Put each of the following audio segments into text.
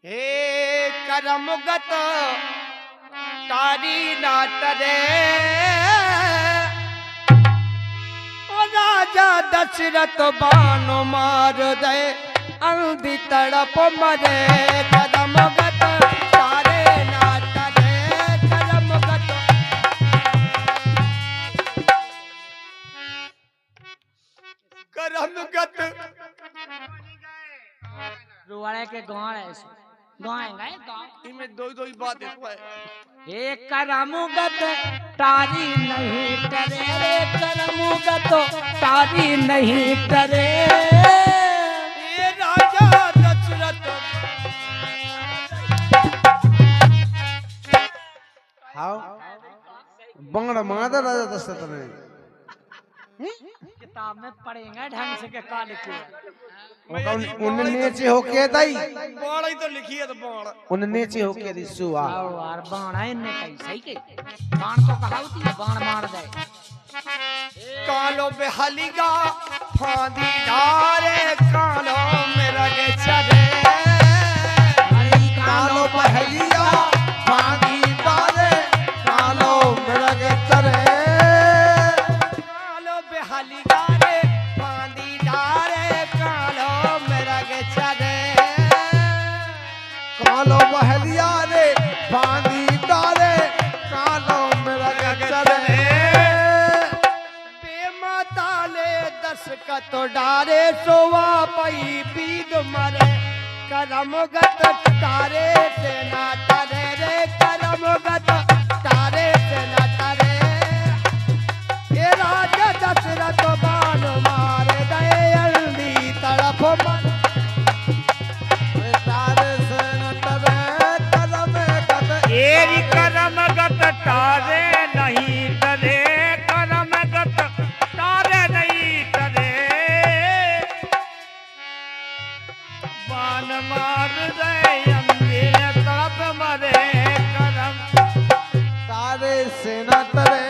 हे करमगत तारी नाटरे राजा दशरथ बाण मार दे अंधी तड़प मरे करमगत तारे नाटरे करमगत करमगत रुवाड़े के गाँव है गाँव है गाँव इनमें दो ही बात है हे करमुगत तारी नहीं करे रे करमुगत तारी नहीं करे ये राजा दशरथ हाउ बंगड़ा मादा राजा दशरथ ने किताब में पढ़ेंगे ढंग से के का लिखे उन नीचे होके दाई बाण ही तो लिखी है तो बाण उन नीचे होके दी सुआ आओ यार बाण है ने कही सही के बाण तो कहावती है बाण मार दे कालो बेहलिगा फांदी धारे कालो मेरा के चरे कालो पहलिया फांदी डाले कालो मेरा के चरे कालो बेहलिगा रे फांदी धारे कालो मेरा के चरे कालो पहलिया रे फांदी डाले कालो मेरा के चरे बेमाताले दस का तो डारे सोवा पई बीद मरे करमगत तारे से ना तारे रे करमगत तारे से ना तारे ये राजा दशरथ बाण मारे दे अंधी तड़प मन तारे से न तरे कदम कद एरी करमगत तारे नहीं तरे करमगत तारे नहीं तरे बाण मार दे अंधे तड़प मरे करम तारे से न तरे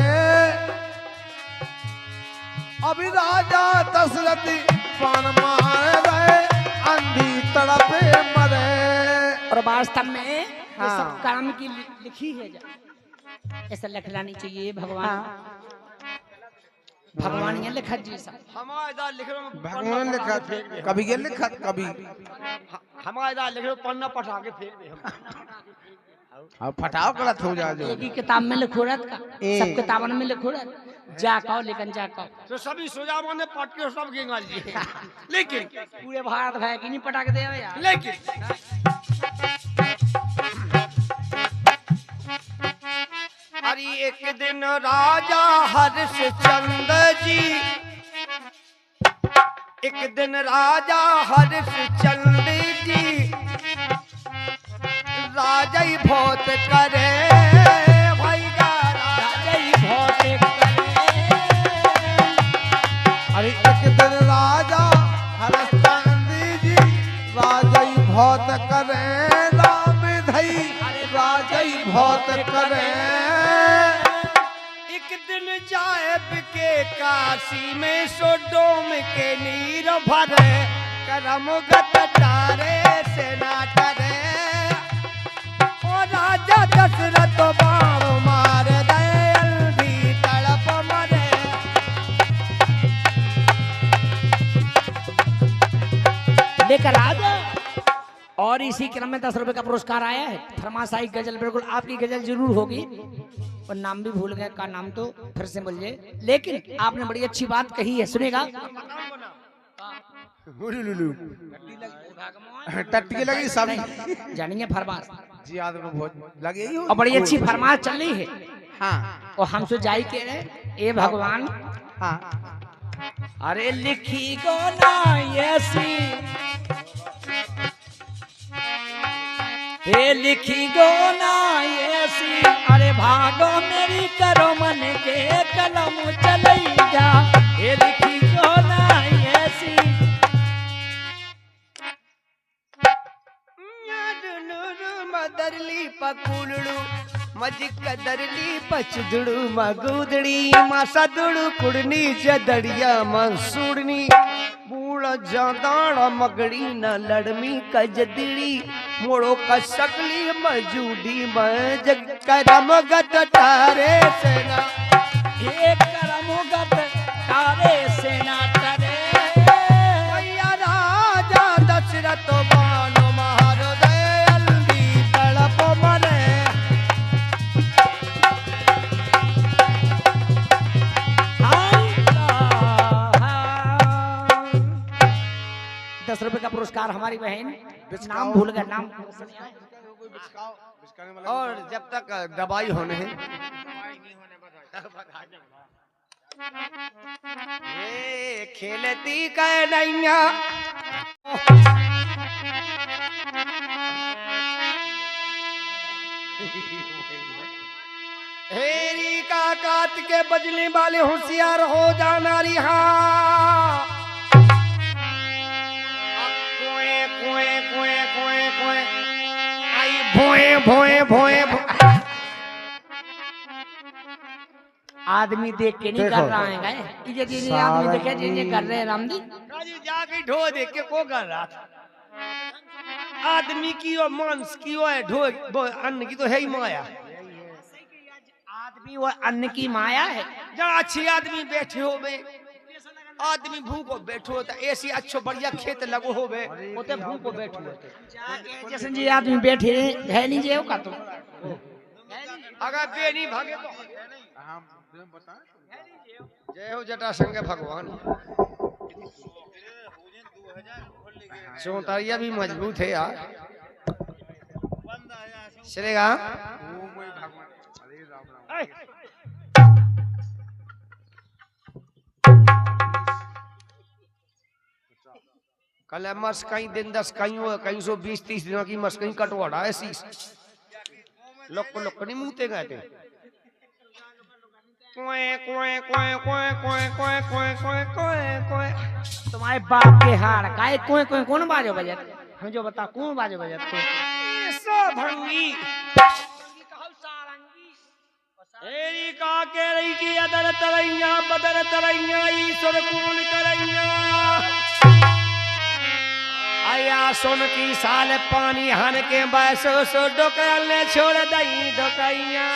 अभी राजा दशरथ पान मार रहे अंधी तड़पे मरे और वास्तव में ये हाँ। सब काम की लिखी है ऐसा लिखलानी चाहिए भगवान भगवान ये लिखा जी सब हमारा लिख रहे भगवान लिखा कभी ये लिखा कभी हमारा लिख रहे पन्ना पटा के फेंक दे हम अब फटाओ गलत हो जा जो एक ही किताब में लिखो रहत का सब किताबन में लिखो रहत जा कहो लेकिन जा कहो तो सभी सुजामा ने पट के सब गेंगा लिए लेकिन पूरे भारत भाई की नहीं पटा के दे यार लेकिन अरे एक दिन राजा हरिश्चंद्र जी एक दिन राजा हरिश्चंद्र जी राजा ही बहुत करे भाई राजा ही बहुत करे अरे एक दिन राजा हरिश्चंद्र जी राजा ही बहुत करे राम धई राजा ही बहुत करे एक दिन जाए के काशी में सोडोम के नीर भरे करमगत तारे से ना करे ओ राजा दशरथ बाण मार दे अंधी तड़प मरे लेकर आ जाओ और इसी क्रम में 10 रुपए का पुरस्कार आया है थर्मासाई गजल बिल्कुल आपकी गजल जरूर होगी और नाम भी भूल गए का नाम तो फिर से बोलिए लेकिन आपने बड़ी अच्छी बात कही है सुनेगा टट्टी लगी सब जानिए फरमाश जी आदमी बहुत लगे ही हो और बड़ी अच्छी फरमाश चल रही है हाँ और हमसे जाई के ए भगवान हाँ अरे लिखी गो ना ऐसी हे लिखी गो ना ऐसी अरे भागो मेरी करो मन के कलम चलई जा हे लिखी गो ना ऐसी मदरली पकुलू मजिक दरली पचदुड़ू मगुदड़ी मासदुड़ू कुड़नी जदड़िया मंसूड़नी बूढ़ जादाड़ मगड़ी न लड़मी कजदड़ी मोड़ो का शकली मजूदी मज करम गत तारे सेना ये करमोगत तारे सेना तरे भैया राजा दशरथ बानो महारोदय अल्दी तड़प मरे ₹10 का पुरस्कार हमारी बहन नाम भूल गए नाम और जब तक दवाई होने हैं ये खेलती कह नैया हेरी का काट के बजने वाले होशियार हो जाना रिहा भोए भोए भोए आदमी देख के नहीं कर रहा है गए ये आदमी देखे ये कर रहे हैं राम जी जाके ढो देख के को कर रहा था आदमी की और मांस की और ढो अन्न की तो है ही माया आदमी और अन्न की माया है जहाँ अच्छी आदमी बैठे हो बे आदमी भूखो बैठो तो ऐसी अच्छो बढ़िया खेत लगो हो बे उते भूखो बैठो जैसे जी आदमी बैठे है नहीं जे का तो अगर बे नहीं भागे तो जय हो जटा संगे भगवान चौतारिया भी मजबूत है यार चलेगा कल मस कहीं दिन 10 कहीं 120-30 दिनों की मस कहीं कटवाड़ा ऐसी लोग नहीं मुँहते गए थे तुम्हारे बाप के हार काहे कोई कोई कौन बाजो बजत हम जो बता कौन बाजो बजत तो भंगी एरी का के रही की अदर तरैया बदर तरैया ईश्वर कौन करैया आया सोन की साल पानी हन के बैसो सो डोकरल ने छोड़ दई डोकैया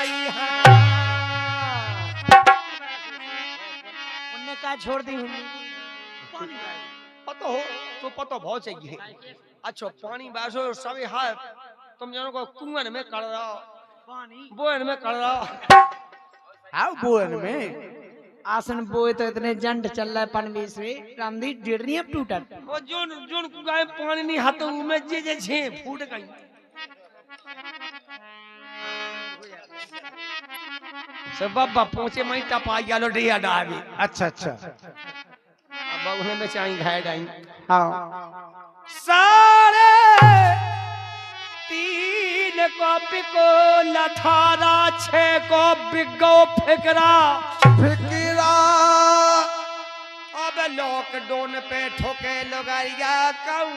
उनने का छोड़ दी हूँ पतो हो तो पतो बहुत चाहिए अच्छा पानी बैसो सभी हाल तुम जानो को कुआं में कर रहा पानी बोन में कर रहा आओ बोन में आसन बोए तो इतने जंट चल रहा है पनवेश में रामदी डेढ़ नहीं अब टूटत वो जोन जोन गाय पानी नहीं हाथों में जे छे फूट गई सब बाबा पहुंचे मई टपा यालो डिया डावी अच्छा अच्छा अब उन्हें में चाई घाय डाई हाँ सारे 3 कॉपी को लठारा 6 को बिगो फिकरा फिकिरा अब लॉकडाउन पे ठोके लोगारिया काउं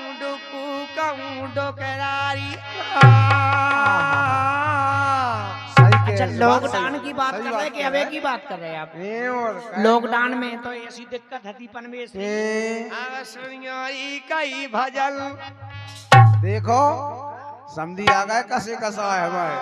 डोकरारी अच्छा लॉकडाउन की बात कर रहे हैं कि अबे की बात कर रहे हैं आप लॉकडाउन में तो ऐसी दिक्कत थी पनवेश में कई भजन देखो समझी आ गए कसे कसा है भाई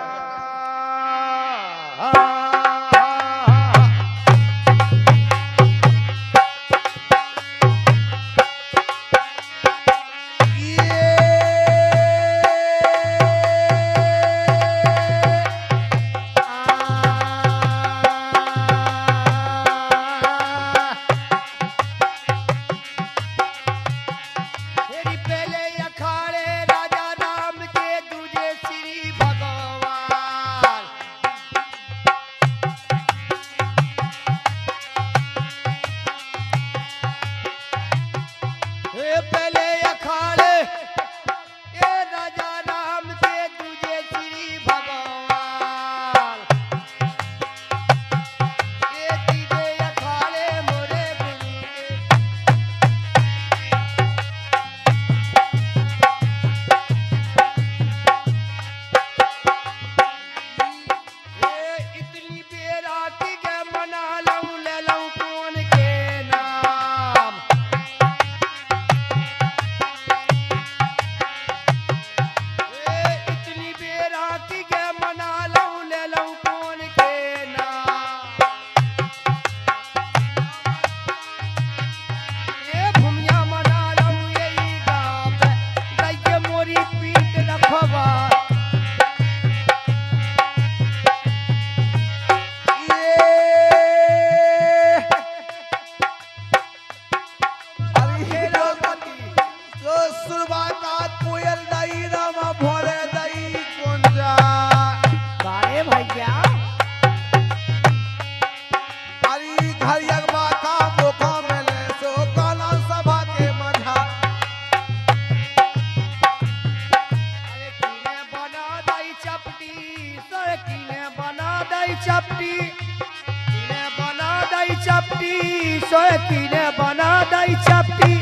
सोए कीने बना दई चपटी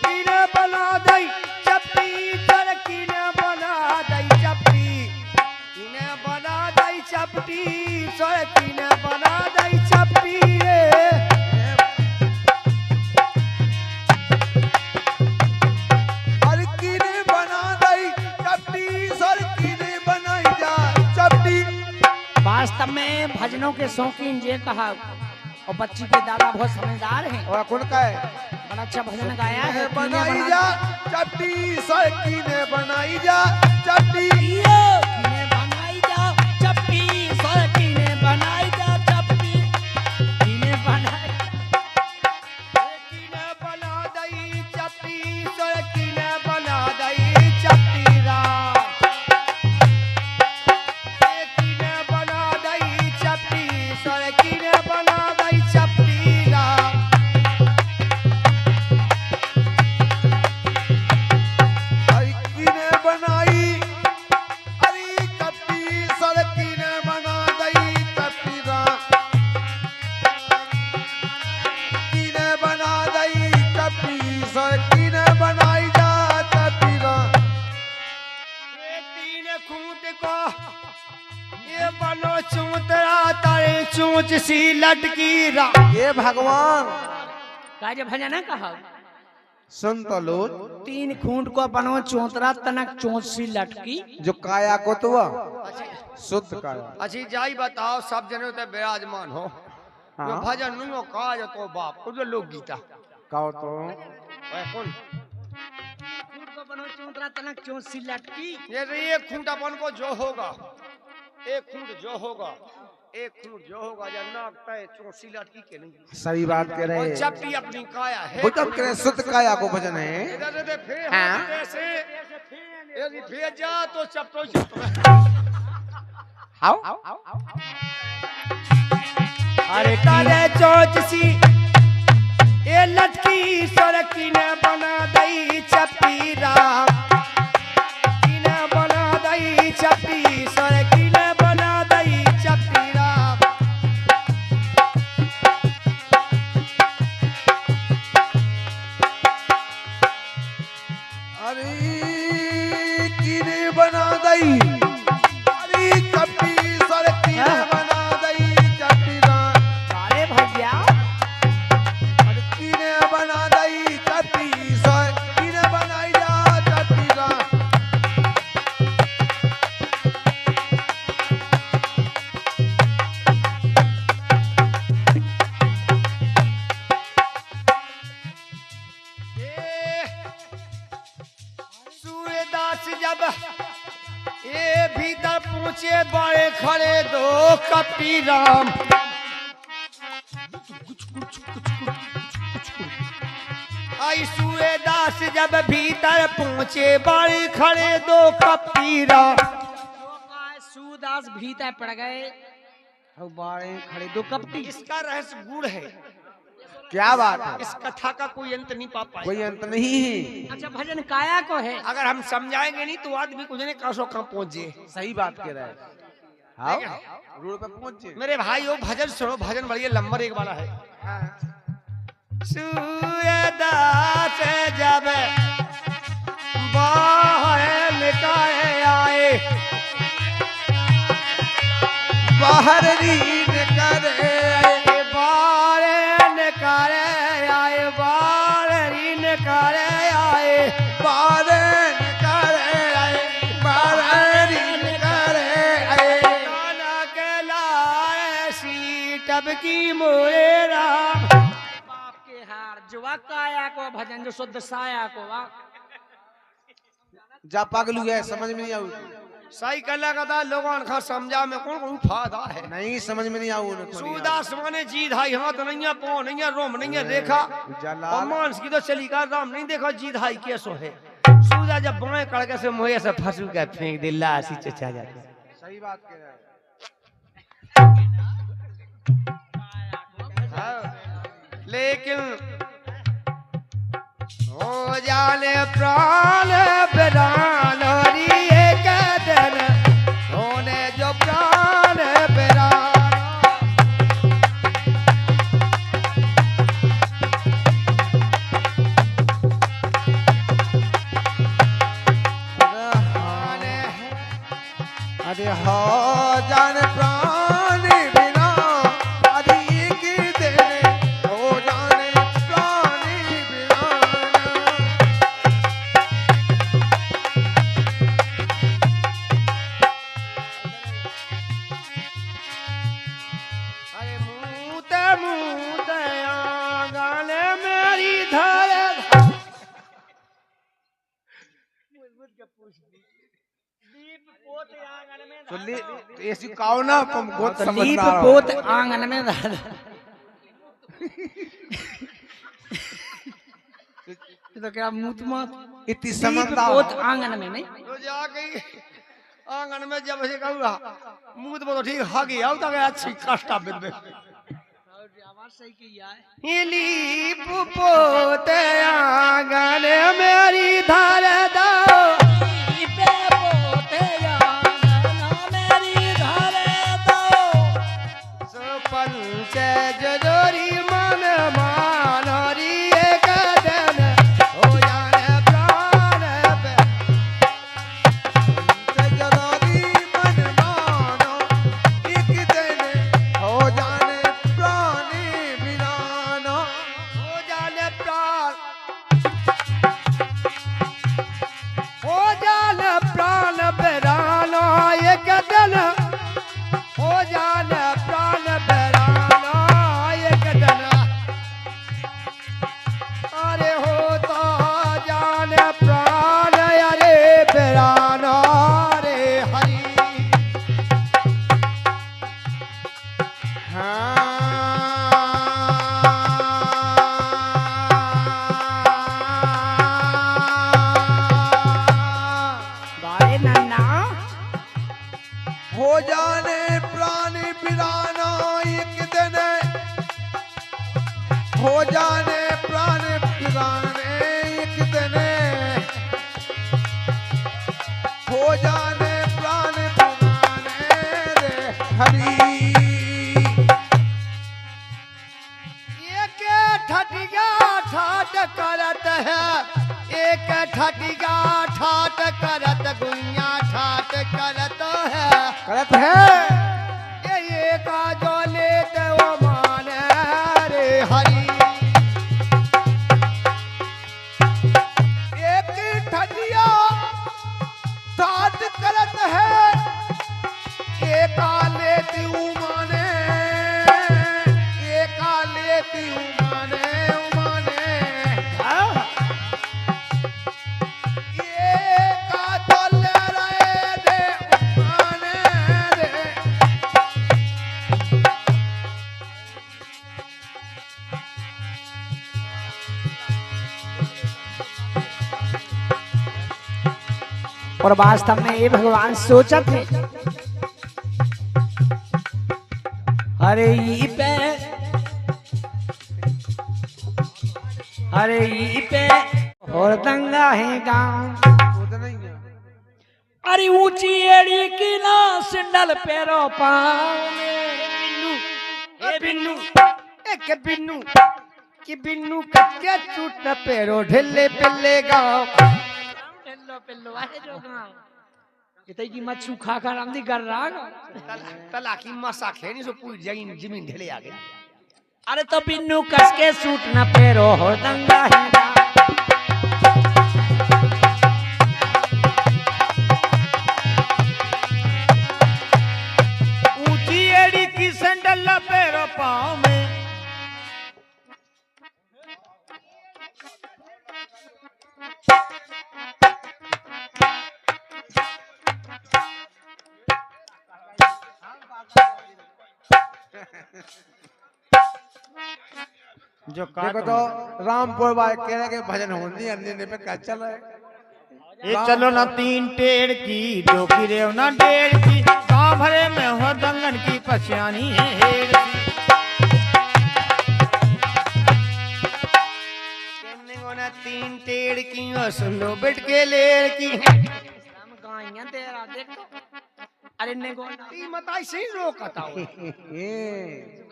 कीने बना दई चपटी सोए कीने बना दई चपटी कीने बना दई चपटी सोए कीने बना दई चपटी अरे कीने बना दई चपटी सर कीने बनाई जा चपटी। वास्तव में भजनों के शौकीन ये कहा और बच्ची के दादा बहुत समझदार हैं, और कौन का है बड़ा अच्छा भजन गाया है। बनाई जा चपटी सर कीने बनाई जा चपटी। कीने बनाई जा चपटी सोए कीने बनाई जा चपटी कीने बनाई कीने बना दई चपटी सोए कीने बना दई चपटी रा कीने बना दई चपटी सोए कीने बना दई चपटी रा अरे कीने बनाई अरे चपटी सर कीने बना दई चपटी रा कीने बना दई चपटी सर कीने बनाई जा चपटी रा। ये तीन खूंट को ये बनो चूतरा तारे चूंच सी लटकी रा ये भगवान का जो भजन है कहा सुन तो लो तीन खूंट को बनो चौतरा तनक चोंच सी लटकी। जो काया को तो शुद्ध काया। अच्छी जाई बताओ सब जने तो विराजमान हो हाँ। जो भजन नहीं हो काज तो बाप को जो लोक गीता कहो तो ओए कौन खूंट को बनो चौतरा तनक चोंच सी लटकी। ये खूंटापन को जो होगा एक खूंट जो होगा एक खूंट जो होगा या नाक तय चौसी लटकी के नहीं सही बात कह और रहे चपटी अपनी काया है वो तब कह रहे शुद्ध काया को भजन है। इधर से फिर हाँ। ऐसे यदि फिर जा तो चपटो आओ अरे तारे चोच सी ये लटकी सरकी ने बना दई चपटी राम ने बना दई चपटी सरकी ने बना दई चपटी राम अरे कीने बना दई अरे चपटी सर कीने बना दई चपटी रा। अरे भैया अरे कीने बना दई चपटी सर कीने बनाई जा चपटी रा। सूर्यदास जब ये भीतर पहुंचे बड़े खड़े दो कपटी राम आई सूर्यदास जब भीतर पहुंचे बड़े खड़े दो कपटी राम सूदास भीतर पड़ गए और बाड़े खड़े दो कपटी। इसका रहस्य गुड़ है क्या बात है इस कथा का कोई अंत नहीं पा पाए कोई अंत नहीं है। अच्छा भजन काया को है। अगर हम समझाएंगे नहीं तो आदमी कुछ नहीं कसो कहाँ पहुंचे सही बात कह रहा है। हाँ रोड पे पहुंचे मेरे भाई वो भजन सुनो भजन बढ़िया लंबर एक वाला है सूर्यदास जब बाहर निकाले आए बाहर रीन करे बाहर निकाले आए बाहर निकाले आए बाहर करे आए बाहर रीन करे आए। नाना के लाए सीटब की मोरे राम बाप के हार जुआ काया को भजन जो शुद्ध साया को वा जा पागलू है समझ में नहीं आऊ सही कला का लोगों का समझा में कौन कौन फायदा है नहीं समझ में नहीं आऊ सूदास माने जी धाई हाथ नहीं है पाँव नहीं है रोम नहीं है देखा और मांस की तो चली का राम नहीं देखा जी धाई कैसो है सूदा जब बाएं कड़के से मोहे से फंसू के फेंक दिल्ला ऐसी चचा जाती सही बात कह रहा है। लेकिन हो जाने प्राण बेरान हरी एक दिन होने जो प्राण बेरान अरे हो जान प्राणी बिना अरे एक दिन हो जाने प्राणी बिना अरे मूते आंगन मेरी धारे तो ले ऐसी काओ ना तुम बहुत लीप समझदार हो पोत आंगन में दादा ये तो क्या मुंह मत इतनी लीप समझदार पोत हो। आंगन में नहीं तो जाके आंगन में जब से कहूँगा मुंह तो ठीक हा गया तो गया अच्छी कष्टा बिंदे आवाज सही की है लीप पोते आंगन मेरी धारे दो लीप पोत आंगन मेरी धारे दो सरपंच जजोरी मन मानोरी एक दिन हो जाने प्राण पे जरूरी मन मानो एक दिन हो जाने प्राणी बिना हो जाने प्राण हो जाने प्राण बेराना एक दिन हो जाने प्राण बेराना एक दिन अरे हो तो जाने प्राण अरे बेराना रे हरि बारे नन्ना हो जाने प्राणी बिराना एक दिन हो जाने प्राणी बिराने एक दिन हो जाने प्राणी बिराने रे हरी एक ठटिया ठाट करत है एक ठटिया ठाट करत गुइया ठाट करत है करत है ये का जो लेते वो माने रे हरि एक ठटिया ठाट करत है एक लेती माने एक लेती माने माने ये का चल रहे रे माने रे और वास्तव में ये भगवान सोचत है अरे ई पे अरे ई पे और दंगा है गाँव उतना ही है अरे ऊंची एड़ी की ना सिंडल पैरों पाँव में ए बिन्नू एक बिन्नू कि बिन्नू कच्चे चूट न पेरो ढिल्ले पिल्ले गाँव पिल्लो पिल्लो आए जो गाँव इतनी की मत सूखा कर आमदी कर रहा तला की मसा खेनी सो पूरी जमीन जमीन ढिले आ गई अरे तो बिन्नू कस के सूट न पैरो हो दंगा है गाँव ऊंची एड़ी की सैंडल न पेरो पाँव में जो देखो तो रामपुर वाले कह रहे के भजन होनी अन्य पे क्या चल रहा है ये चलो ना तीन टेड़ की दो की रेव ना डेढ़ की गाँव भरे में हो दंगन की पछयानी है हेड़ की कहने को ना तीन टेड़ की और सुन लो बिट के लेड़ की गाइयां तेरा देख अरे ने को ई मताई सही रोकता हो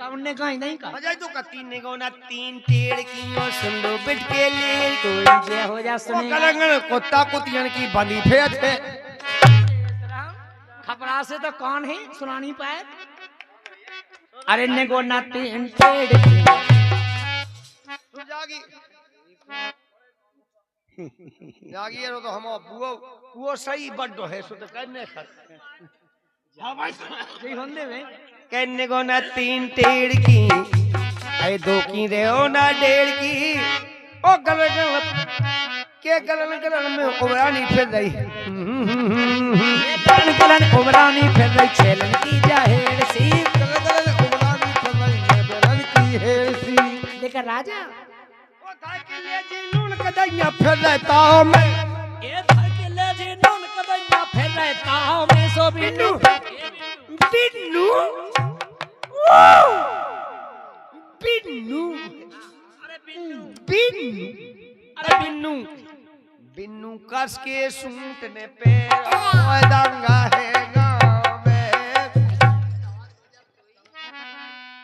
कौन ने गाई नहीं का अजय तो का तीन ने को ना तीन टेड़ की और सुन लो बिट के लेड़ की तो जे हो जा वो सुने कलंगन कुत्ता कुतियन की बंदी फेत है थपड़ा से तो कौन है सुना नहीं पाए। अरे नेगो ना तीन टेढ़ की तू जागी जागी रो तो हम पुओ सही बड्डो है सो तो करने खत हाँ भाई सही होंदे में कहने को ना तीन टेढ़ की अरे दो की रे ओ ना डेढ़ की ओ गलन के गलन में उबरानी फिर रही गलन गलन उबरानी फिर रही छेलन की जाहिर सी गलन उबरानी फिर रही है बेलन की हेर सी। लेकर राजा ओ था के ले जी नून कदैया फिर रहता मैं ए था के ले जी नून कदैया फिर रहता मैं सो बिन्नू बिन्नू बिन्नू अरे बिन्नू बिन्नू अरे बिन्नू बिन्नू कस के सूटने पे दंगा है गाँव में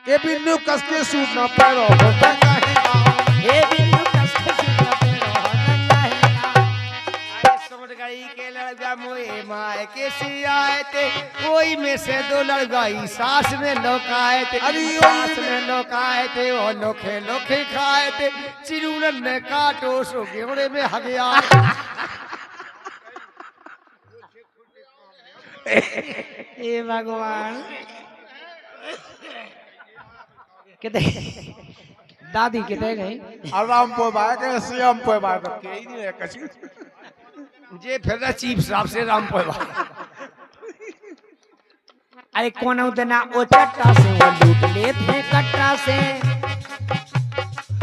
ये बिन्नू कस के सूट ना पैरो होता है गाँव। ए बिन्नू कस के सूट पे रहना है। अरे समझ गई के लड़का मोए माए के सी आए थे कोई में से दो लड़गाई सास में लोग आए थे अरे सास में लोग आए थे और लोखे लोखे खाए थे चिरूनन ने काटो सो गेवड़े में हगया ए भगवान किते दादी किते गई आराम पे बाय के सीएम पे बाय के ही नहीं है कछु। जे फिर चीफ साहब से राम पोवा अरे कौन उतना ओ चट्टा से वो लूट लेते कट्टा से।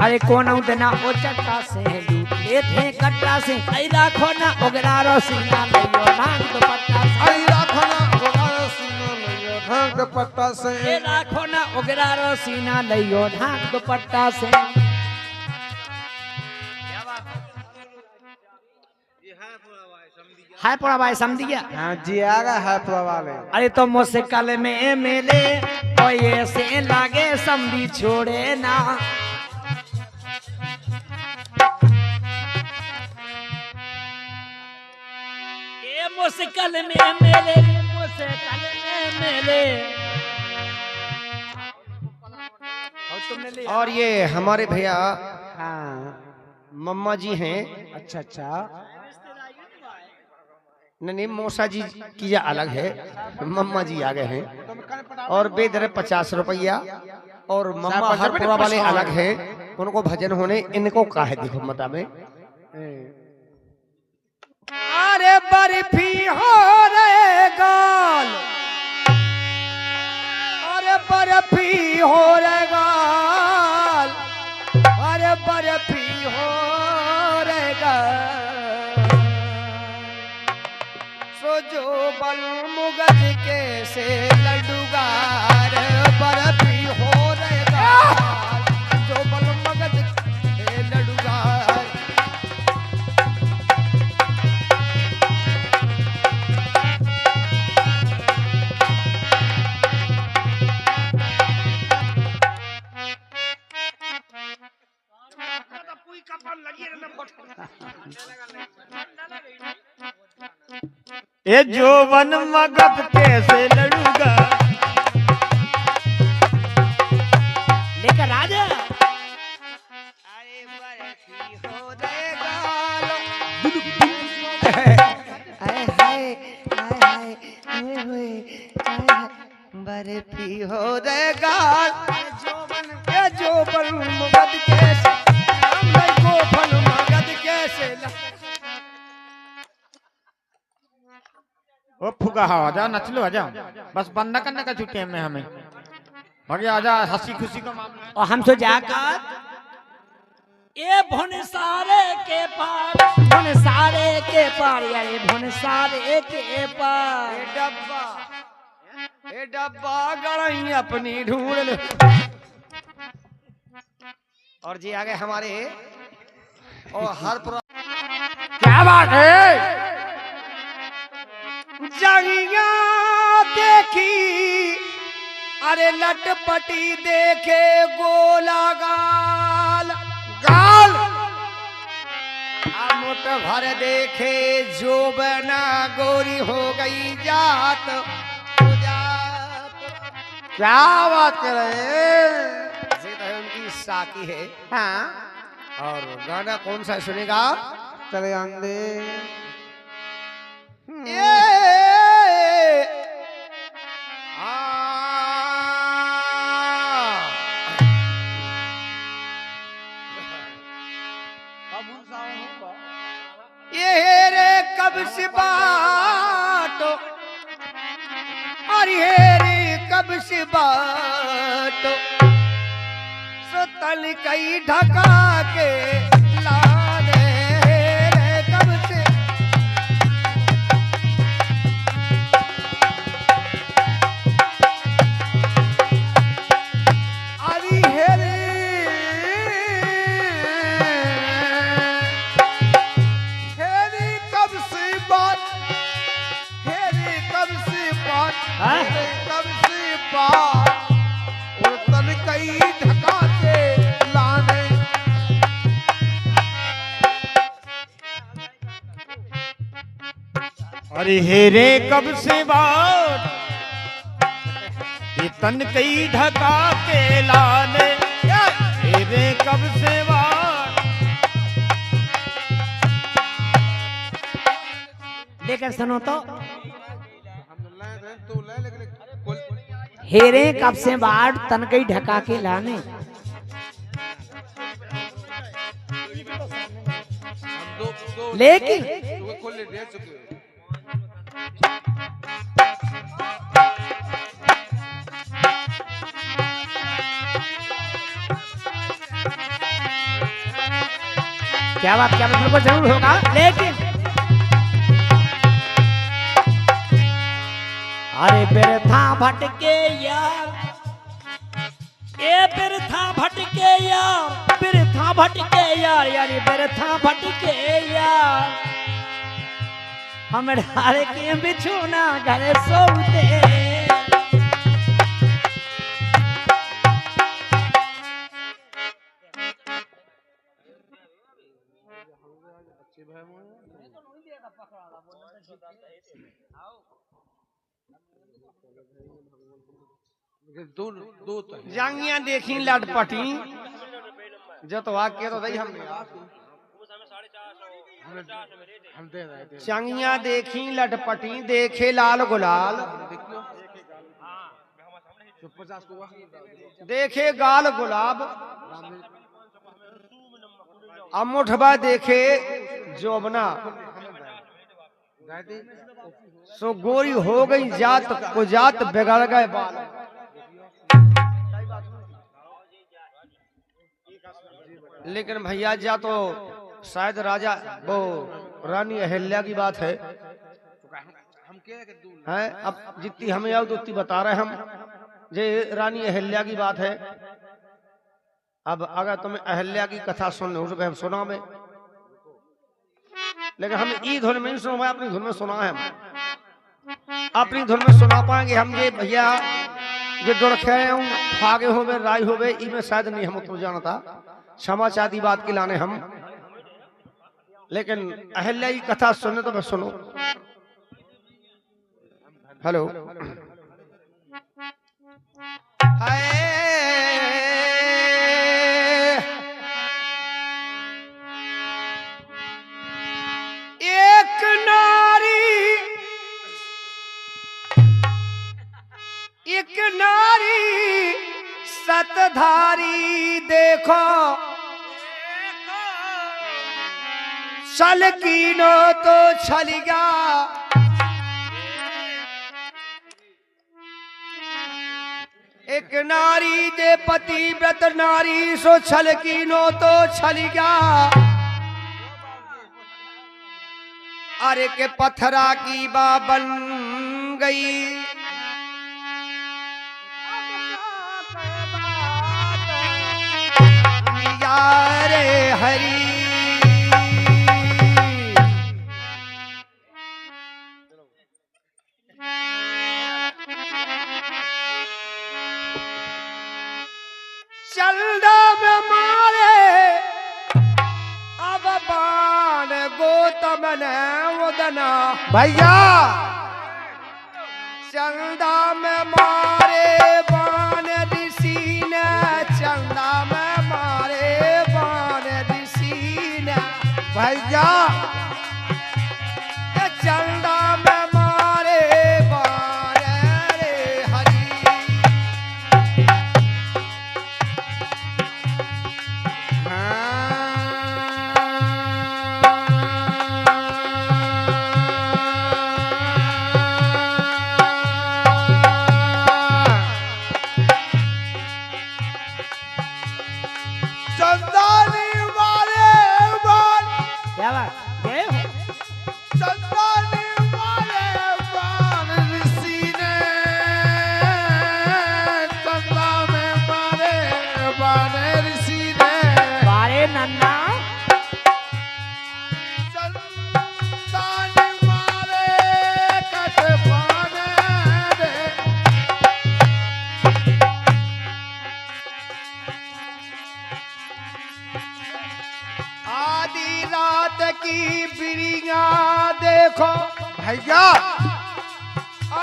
अरे कौन उतना ओ चट्टा से लूट लेते कट्टा से। आई राखो ना ओगरा रोसिना लियो नाग दुपट्टा से। आई राखो ना ओगरा सीना लियो ढंग दुपट्टा से। ए राखो ना ओगरा रोसिना लियो नाग दुपट्टा से। हाय पड़ा भाई समझ गया। हाँ जी आ गया है प्रवाले। अरे तो मुझसे कल में मिले और ये से लागे समझी छोड़े ना। ये मुझसे कल में मिले मुझसे कल में मिले और तुमने ले और ये हमारे भैया हाँ मम्मा जी हैं अच्छा अच्छा नहीं मौसा जी की या अलग है मम्मा जी आ गए हैं और बेदर 50 रुपया और मम्मा हरपुरा वाले अलग हैं उनको भजन होने इनको का है देखो मता में अरे बर्फी हो रे गाल अरे बर्फी हो रे गाल अरे बर्फी हो रे गाल जो बल मुगज के से लड्डूगार बर्फी हो रहेगा जो बल मगज के लड्डूगार ये जोवन मगध कैसे लड़ूगा लेकर राजा अरे बर्फी हो रहेगा हाय हाय हाय हाय हाय हाय बर्फी हो रहेगा जोवन मगध कैसे गोफन मगध कैसे ओ फुगा हाँ आजा नच लो आजा बस बंद करने का छुट्टी में हमें भागे आजा हंसी खुशी का मामला है। और हम सो जाकर ये भुनसारे के पार भुनसारे के पार यार भुनसारे के पार ये डब्बा गड़ाई अपनी ढूंढ लो और जी आगे हमारे और हर क्या बात है जगिया देखी अरे लटपटी देखे गोला गाल गाल अब मुठ भर देखे जो बना गोरी हो गई जात क्या बात कर रहे हैं? ये तो है उनकी साकी है। हाँ और गाना कौन सा सुनेगा? चले आंदे ये ये रे कब से बाटो और ये रे कब से बाटो सुतल कई ढका के लाने रे कब से अरे हे रे हेरी कब से बात, हेरी कब से बात, हाँ? हेरी कब से बात, और तन कई ढका के लाने। अरे हेरे कब से बात ये तन कई ढका के लाने, हेरे कब से बात। लेकिन सुनो तो, हम लाए थे, तू ले लेकिन हेरे कब से बाट तन कई ढका के लाने। लेकिन तू खोल ले दे चुके। क्या बात बिल्कुल जरूर होगा। लेकिन अरे बिरथा भटके यार, ये बिरथा भटके यार, बिरथा भटके यार, यार ये बिरथा भटके यार, हमारे के बिछुना घर सोते। दो दो तो है। जांगियां देखी लटपटी जो तो आके तो दई हमने हम दे रहे थे। जांगियां देखी लटपटी देखे लाल गुलाल देखो जो 50 को देखे गाल गुलाब अमुठबा देखे जोबना गायत्री सो गोरी हो गई जात को जात बिगड़ गए बाल। लेकिन भैया जा तो शायद राजा वो रानी अहिल्या की बात है हम क्या है कि दूर हैं। अब जितनी हमें याद उतनी बता रहे हम जे रानी अहिल्या की बात है। अब अगर तुम्हें अहिल्या की कथा सुनने हो तो हम सुना में, लेकिन हम ई धुन में नहीं सुना, अपनी धुन में सुना है। हम अपनी धुन में सुना पाएंगे हम ये भैया ये दुर्खे फागे होवे राय होवे ई में शायद नहीं हम तो जानता क्षमा चाहती बात की लाने हम। लेकिन अहिल्या की कथा सुनने तो बस सुनो। हेलो एक नारी सतधारी देखो छल कीनो तो छल गया। एक नारी जे पति व्रत नारी सो छल कीनो तो छल गया। अरे के पत्थरा की बा बन गई। यारे हरी चलदा में मारे अब बाण मदन उदना भैया चंदा में मारे बाण ऋषि ने चंदा में मारे बाण ऋषि ने भैया चंदा में मारे बाण रे हरि चंदानी वाले बाण क्या बात जय हो। चंदानी वाले बाण ऋषि ने चंदा में मारे बाण ऋषि ने बारे नन्ना चंदानी मारे कट बाण रे आधी रात की बिरिया देखो भैया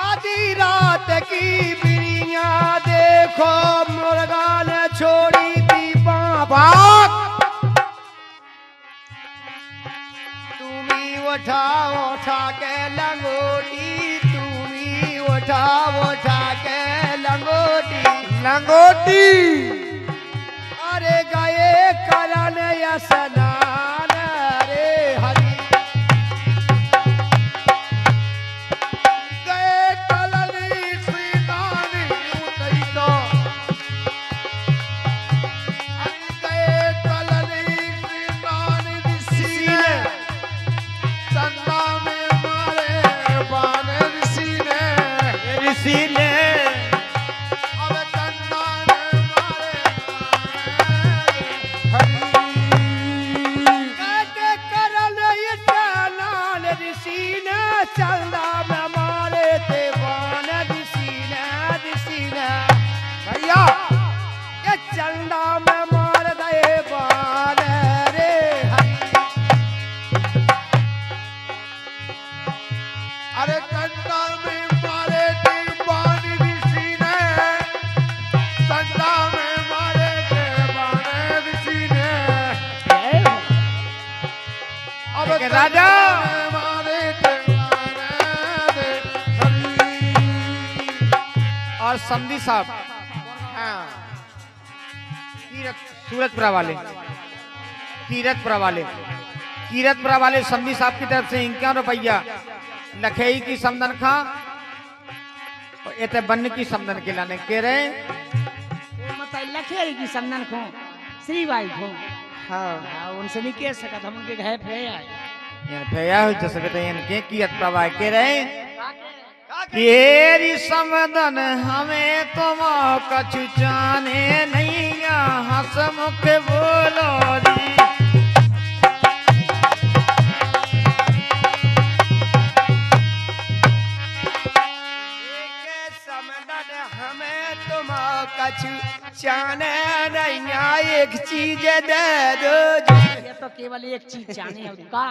आधी रात की बिरिया देखो मुर्गा ने छोड़ी थी बाप तुम्ही उठा उठा के लंगोटी तुम्ही उठा उठा के लंगोटी लंगोटी अरे गए करन स्नान रे हरि गए कलनी श्रीदानी उतई तो अरे गए कलनी श्रीदानी ऋषि ने चंदा में मारे बाण ऋषि ने अब चंदा में मारे हरि कहते करन स्नान ऋषि ने चंदा में मारे थे बाण ऋषि ने भैया ये चंदा में मार दे बाण रे हरि अरे चंदा में मारे थे बाण ऋषि ने चंदा में मारे थे बाण ऋषि ने जय हो। अब लेकिन राजा चंदा में मारे थे बाण रे हरि और समधी साहब हाँ सूरजपुरा वाले कीरतपुरा वाले समधी साहब की तरफ से 51 रुपया लखेई की समदन खा और एते बन्न की समदन के लाने के रहे वो मतलब लखेरी की समनन को श्री बाई को हाँ उनसे नहीं कह सकता हम उनके घर पे आए यार भैया हो जैसे कहते हैं इनके कीरतपुरा वाले के रहे केरी समदन हमें तुम कछु जाने नहीं हसमुख बोलो री एक समदन हमें तुम कछु जाने नहीं एक चीज दे दो ये तो केवल एक चीज जाने है का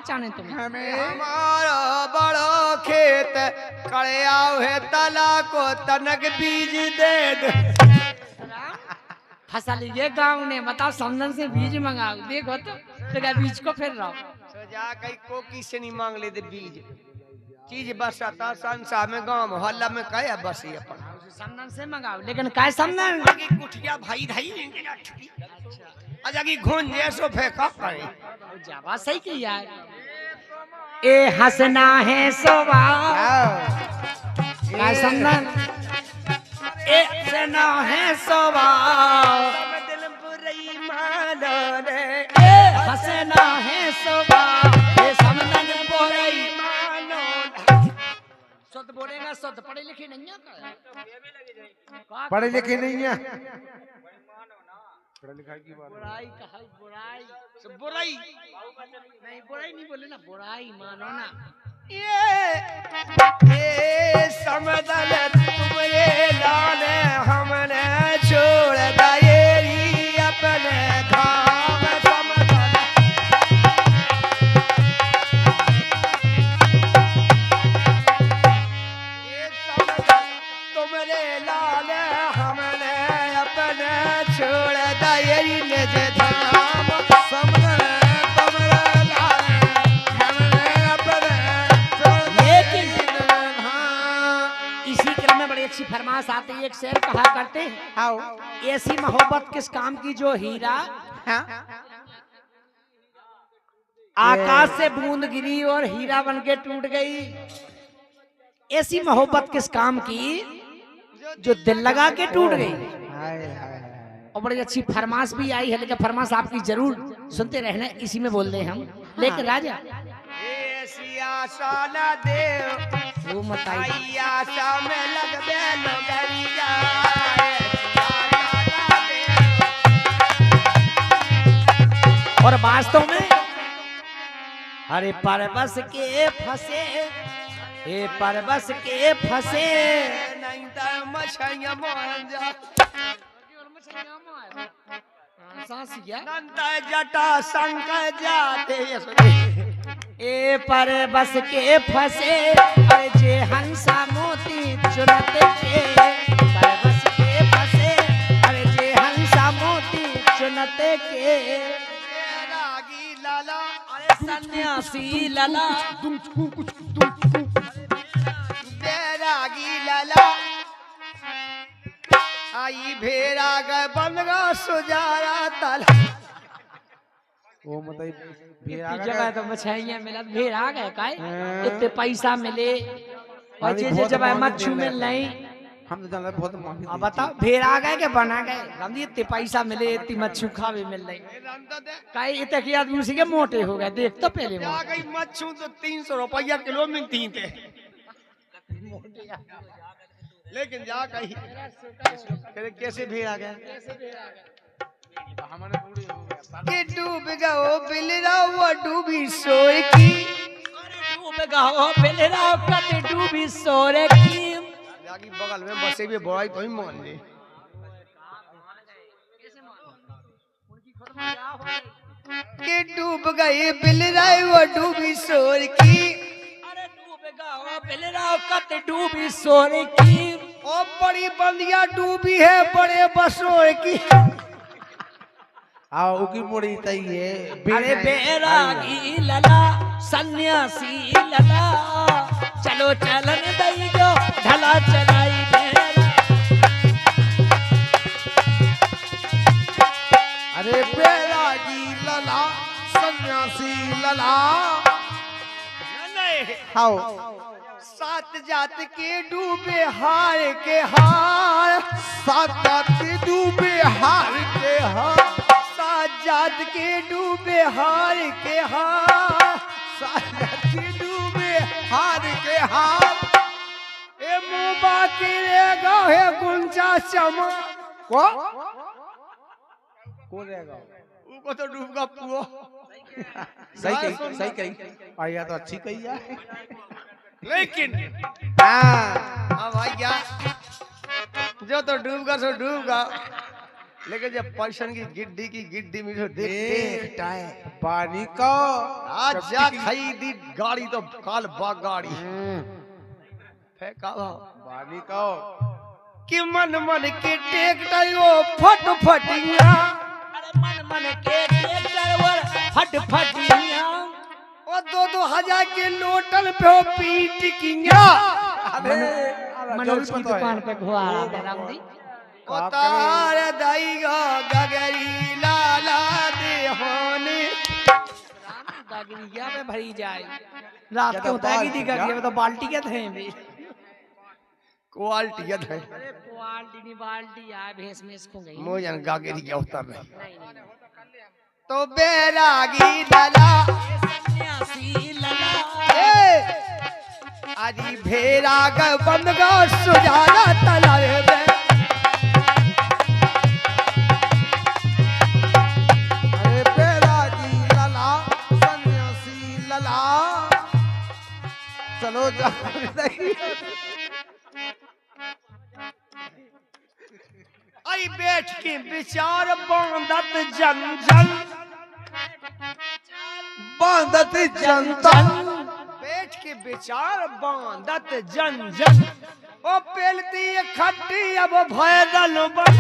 जाने तुम हमें हमारा बड़ो खेत कड़िया है तला को तनक बीज दे दो फसल ये गांव ने बताओ समझन से बीज मंगाओ देखो तो क्या बीज को फिर रहो तो जा कहीं को किसे नहीं मांग ले दे बीज चीज बरसाता संसार में गांव मोहल्ला में कहे बसी अपन समझन से मंगाओ लेकिन काय समझन की कुठिया भाई धाई अच्छा की घुन जैसो फेंका करे जावा सही की यार ए हंसना है सोवा काय समझन ए हंसना है सोवा दिल बुरई मानो रे ए हंसना है सोवा ए समझन बोरई शुद्ध बोलेगा शुद्ध पढ़े लिखे नहीं है का पढ़े लिखे नहीं है बुराई कहा बुराई बुरई नहीं बुराई नहीं बोले ना बुराई मानो ना ये समदल तुमरे लाल हमने छोड़ गए अपने धाम समदल अच्छी फरमाइश आती है, एक शेर कहा करते हैं, आओ ऐसी मोहब्बत किस काम की जो हीरा हाँ आकाश से बूंद गिरी और हीरा बन के टूट गई। ऐसी मोहब्बत किस काम की जो दिल लगा के टूट गई। हाय हाय हाय और बड़ी अच्छी फरमाइश भी आई है, लेकिन फरमाइश आपकी जरूर सुनते रहना, इसी में बोल रहे हम। लेकिन राजा ऐसी आशा न दे वो मत आई, आई आशा में लगबे लोगरिया ऐसी आशा न दे। और वास्तव में हरे परबस के फंसे, हे परबस के फंसे, नहीं तो मछैया मान जा नंद जटा शंकर जाते ए परबस के फंसे, अरे जे हंसा मोती चुनत के, परबस के फंसे, अरे जे हंसा मोती चुनत के, रागी लाला अरे सन्यासी लला, बैरागी लाला आई भेड़ा गए बनगा सुजारा तला। वो मतलब इतनी जगह तो मछलियाँ मिलत, भीड़ आ गए काय, इतने पैसा मिले और अभी जे बहुत जब महंगी मच्छू मिल मिल रहा है। नहीं। हम तो जान रहे बहुत महंगी अब बताओ भीड़ आ गए के बना गए, हम इतने पैसा मिले, इतनी मच्छू खावे मिल रही काय, इतने की आदमी उसी के मोटे हो गए। देख तो पहले जा गई मच्छू तो 300 रुपया किलो मिलती थे, लेकिन जा कही कैसे भीड़ आ गया कि डूब गओ बिलरा वो डूबी सोए की, डूब गओ बिलरा कत डूबी सोरे की, जागी बगल में बसे भी बड़ाई तो ही मान ले कि डूब गई बिलरा वो डूबी सोर की, अरे डूब गओ बिलरा कत डूबी सोरे की, ओ बड़ी बंदिया डूबी है बड़े बसोर की। आओ उकी मुड़ी तई है अरे बैरागी लला सन्यासी लला, चलो चलन दई जो ढला चलाई बेरा। अरे बैरागी लला सन्यासी लला नहीं आओ सात जात के डूबे हार के हार, सात जाति डूबे हार के हार, सात जात के डूबे हार के हार, सात जाति डूबे हार के हार। ए मुबा के रे गाहे गुंजा चमा को कौन रहेगा? उको तो डूब का पुओ सही कही आया तो अच्छी कही है। लेकिन हाँ अब भैया जो तो डूबगा सो डूबगा, लेकिन जब पलशन की गिड्डी में जो देखते हैं पानी का आज जा खरीदी गाड़ी तो काल बा गाड़ी फेंका पानी का कि मन मन के ट्रैक्टर वो फट फटिया, अरे मन मन के ट्रैक्टर वर फट फटिया, और 2-2 हजार के लोटल पे हो पीट किया, मनोज की दुकान पे घुआड़ा दे राम जी। उतार दाईगा गगरी लाला देहाने गगरिया में भरी जाए, रात के उतारी दी गगरिया में तो बाल्टी के थे भी। क्वालिटी है अरे बाल्टी नहीं बाल्टी आए भैंस में इसको गई। मोजन गगरी क्या उतर में नहीं तो बैरागी लाला सन्यासी लला, आदि भेरा का बंदगा सुजाना तला रे बे। अरे बैरागी लला सन्यासी लला चलो जा आई बैठ के विचार बांधत जन जन, बांधत जनता बैठ के विचार बांधत जन जन, ओ पेलती खट्टी अब भैदल बन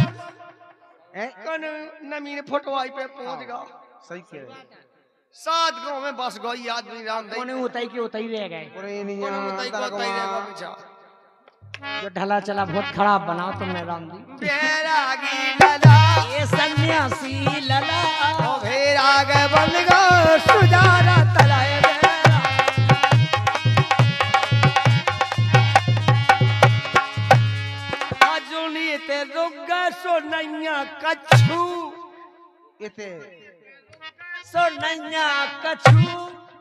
कन नमीन फोटवाई पे पहुंच गया। सही कह रहे 7 गांव में बस गई आदमी राम दई कोने उताई के उताई रह गए। पूरे नहीं कोनो उताई को उताई रे गो बिचा जो ढला चला बहुत खराब बनाओ तुमने राम जी। बैरागी लला ये सन्यासी लला ओ बैराग बन गो सुजारा तलाए अजुनी ते रुग सो नैया कछु इते सो नैया कछु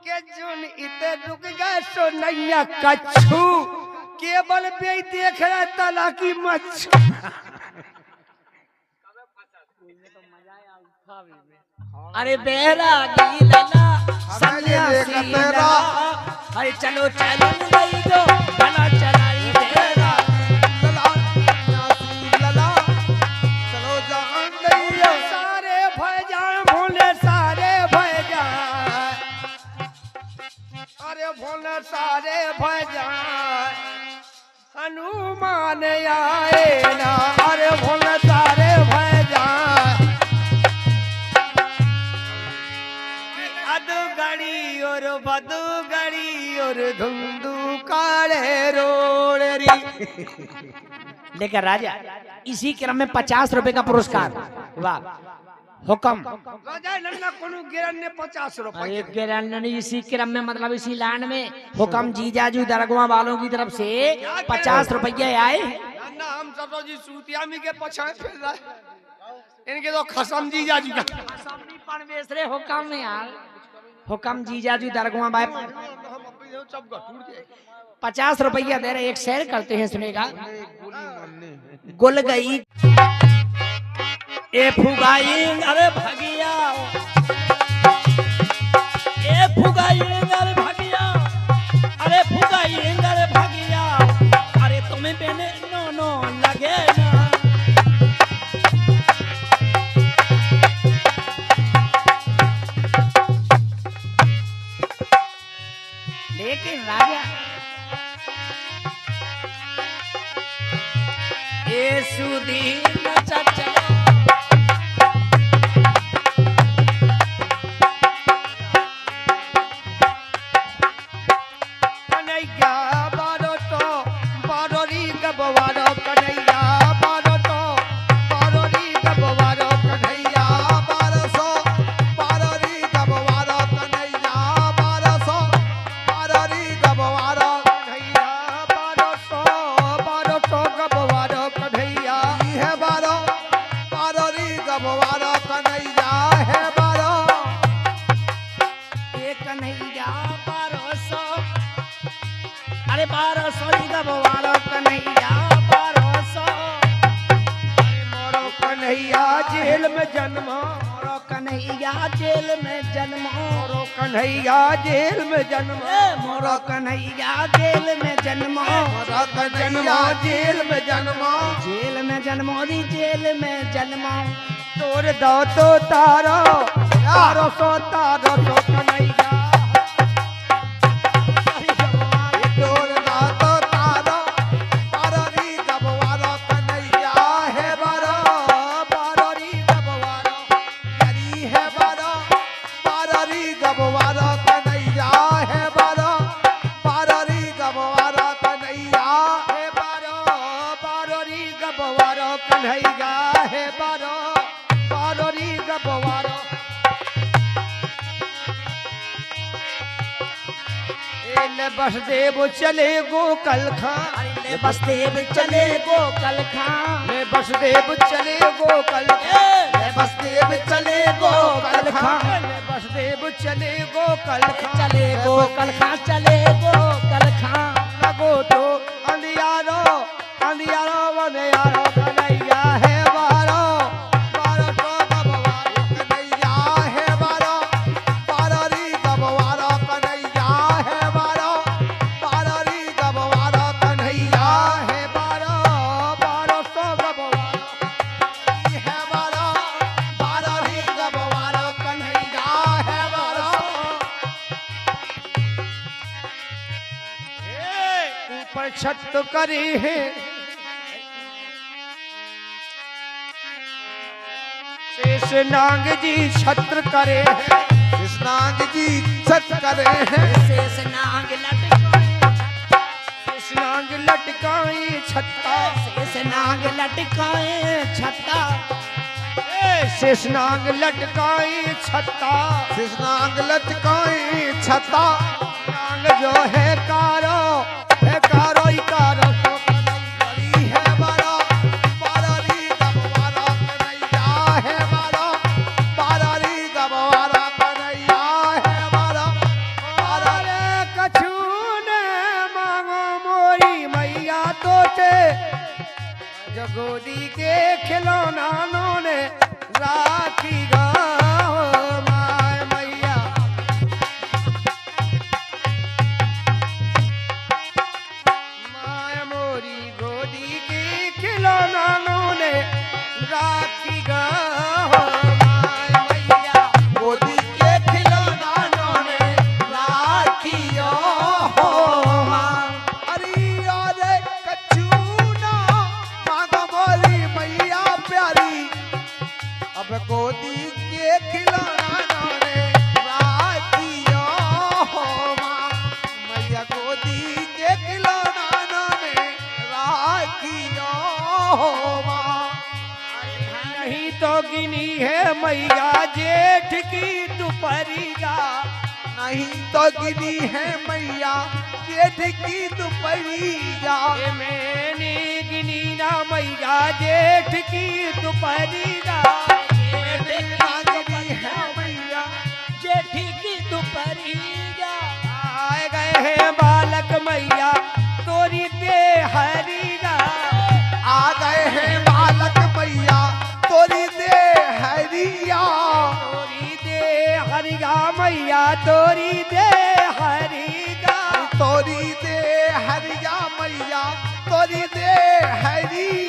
के जुन इते रुक गए सो नैया कछु केवल पे देख रहा तला की मच्छ अरे बैरागी लला सन्यासी सन्यासी लला। लला अरे चलो चलो नहीं दो भला चलाई बैरा लला लला चलो जान दैया सारे भैजान भोले सारे भैजान अरे भोले सारे भैजान हनुमान आए ना अरे भोले सारे भैजान अदुगड़ी और बदुगड़ी और धुंधु काले रोड़ी लेकर राजा इसी क्रम में 50 रुपए का पुरस्कार। वाह हुक्म राजा नन्ना कोनो गिरन ने 50 रुपए अरे किरण इसी क्रम में मतलब इसी लाइन में हुक्म जीजाजू दरगवा वालों की तरफ से 50 रुपये आए। नन्ना हम सतो जी सूतियामी के पछाए फिर रहा है। इनके तो खसम जीजा जी का बेसरे हुक्म में यार हुक्म जीजाजू दरगवा बाय हम अपने सब टूट जाए 50 रुपया दे रहे। एक शेर करते हैं सुनेगा। गोली मारने गुल गई ए फुगाई अरे भगिया ए फुगाई अरे भगिया अरे फुगाई अरे भगिया अरे तुम्हें बेने नो नो लगे ना लेकिन राजा ए सुदीन चचा कन्हैया बारो तो बारोरी गबवारो कन्हैया बारो तो बारोरी गबवारो कन्हैया 1200 बाररी गबवारा कन्हैया 1200 बाररी गबवारा कन्हैया बारो तो गबवारो कन्हैया है 12 बाररी गबवारा कन्हैया है 12 ए कन्हैया 1200 अरे 1200 ही गबवारो कन्हैया 1200 मोरो कन्हैया जेल में जन्मा मोरो कन्हैया जेल में जन्म मोरो कन्हैया जेल में जन्मा ए मोरो कन्हैया जेल में जन्म मोरा कन्हैया जेल में जन्मा जेल में जन्मो दी जेल में जन्मो तोर दो तो तारो तारो सो कन्हैया डोल दातो तारा बाररी गबवारा कन्हैया है 12 बारोरी गबवारो हरी है 12 बाररी गबवारा कन्हैया है 12 बाररी गबवारा कन्हैया हे बारोरी गबवारो कन्हैया हे बारोरी गबवारो ले बसदेव चले गोकल खां ले बसदेव चले गोकल खां ले बसदेव चले गोकल ले बसदेव चले गोकल खां ले बसदेव चले गोकल खां चले गोकल खां चले गोकल खां लगो तो अंधियारो वनयारो कन्हैया है बारो तो गबवारो कन्हैया है 12 बाररी गबवारा कन्हैया है 12 बाररी गबवारा कन्हैया है 12 तो गबवारो है 12 बाररी गबवारा कन्हैया है 12 ऊपर छत करे है शेष नाग जी छत्र करे है कृष्णांग जी छत करे हैं शेष नाग लटकाए शेष नाग लटकाई छत्ता शेषनाग लटकाए छत्ता शेषनाग लटकाई छत्ता शेषनाग लटकाई छता नाग जो है कारो ही कारो तो करी है मारा बारारी गबवारा कन्हैया है मारा बारारी गबवारा कन्हैया है मारा अरे कछु ने मांगो मोरी मैया तोते जगोदी के खिलौना ने राखी गाओ माय मैया माय मोरी गोदी के खिलौना ने राखी गाओ माय मैया गोदी के खिलौना ने राखियो हो मां अरे अरे कचूना मांगो मोरी मैया प्यारी अब गोदी के खिलौना ने राखियो हो मां मैया गोदी के खिलौना ने राखियो हो मां नहीं तो गिनी है मैया जेठ की दोपहरिया नहीं तो गिनी है मैया जेठ की दोपहरिया मैंने गिनी ना मैया जेठ की दोपहरिया गिनी है मैया जेठी की दोपहरिया आए गए हैं बालक मैया तोरी दे हरिया आ गए हैं बालक मैया तोरी दे हरिया तोरी दे हरिया मैया तोरी दे हरिया तोरी दे हरिया मैया तोरी दे हरिया